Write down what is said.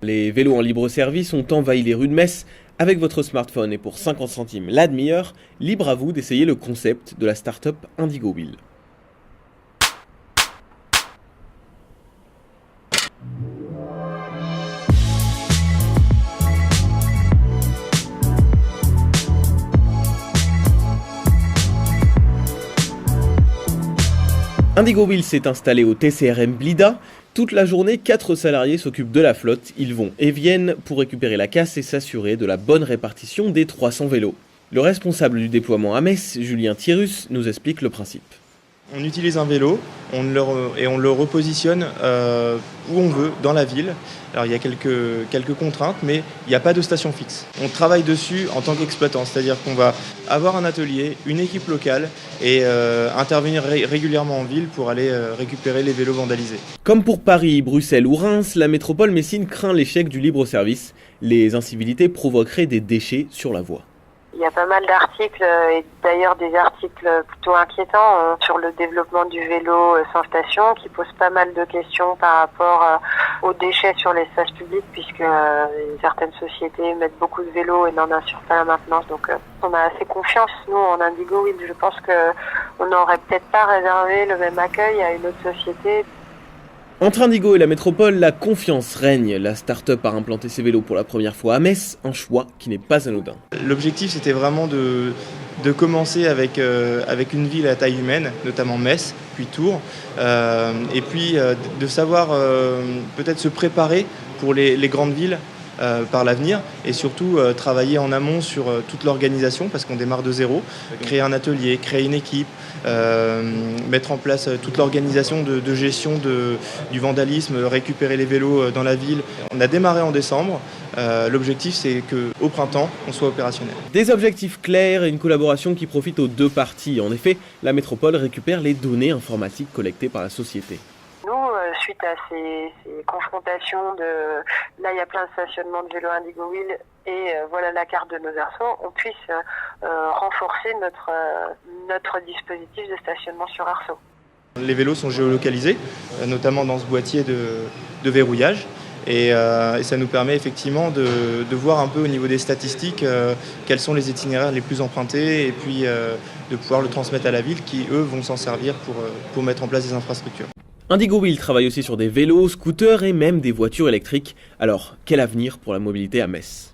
Les vélos en libre service ont envahi les rues de Metz avec votre smartphone et pour 50 centimes la demi-heure, libre à vous d'essayer le concept de la start-up Indigo Wheel. Indigo Wheel s'est installé au TCRM Blida. Toute la journée, 4 salariés s'occupent de la flotte. Ils vont et viennent pour récupérer la casse et s'assurer de la bonne répartition des 300 vélos. Le responsable du déploiement à Metz, Julien Thierus, nous explique le principe. On utilise un vélo on le repositionne où on veut, dans la ville. Alors il y a quelques contraintes, mais il n'y a pas de station fixe. On travaille dessus en tant qu'exploitant, c'est-à-dire qu'on va avoir un atelier, une équipe locale et intervenir régulièrement en ville pour aller récupérer les vélos vandalisés. Comme pour Paris, Bruxelles ou Reims, la métropole messine craint l'échec du libre-service. Les incivilités provoqueraient des déchets sur la voie. Il y a pas mal d'articles, et d'ailleurs des articles plutôt inquiétants sur le développement du vélo sans station, qui posent pas mal de questions par rapport aux déchets sur l'espace public, puisque certaines sociétés mettent beaucoup de vélos et n'en assurent pas la maintenance. Donc on a assez confiance, nous, en Indigo Wheel. Je pense qu'on n'aurait peut-être pas réservé le même accueil à une autre société. Entre Indigo et la métropole, la confiance règne. La start-up a implanté ses vélos pour la première fois à Metz, un choix qui n'est pas anodin. L'objectif, c'était vraiment de commencer avec une ville à taille humaine, notamment Metz, puis Tours, et puis de savoir peut-être se préparer pour les grandes villes par l'avenir, et surtout travailler en amont sur toute l'organisation, parce qu'on démarre de zéro, créer un atelier, créer une équipe, mettre en place toute l'organisation de gestion du vandalisme, récupérer les vélos dans la ville. On a démarré en décembre. L'objectif, c'est qu'au printemps, on soit opérationnel. Des objectifs clairs et une collaboration qui profite aux deux parties. En effet, la métropole récupère les données informatiques collectées par la société. Nous, suite à ces confrontations là il y a plein de stationnements de vélos Indigo Wheel et voilà la carte de nos arceaux, on puisse renforcer notre dispositif de stationnement sur arceau. Les vélos sont géolocalisés, notamment dans ce boîtier de verrouillage. Et ça nous permet effectivement de voir un peu au niveau des statistiques quels sont les itinéraires les plus empruntés et puis de pouvoir le transmettre à la ville qui, eux, vont s'en servir pour mettre en place des infrastructures. Indigo Wheel travaille aussi sur des vélos, scooters et même des voitures électriques. Alors, quel avenir pour la mobilité à Metz ?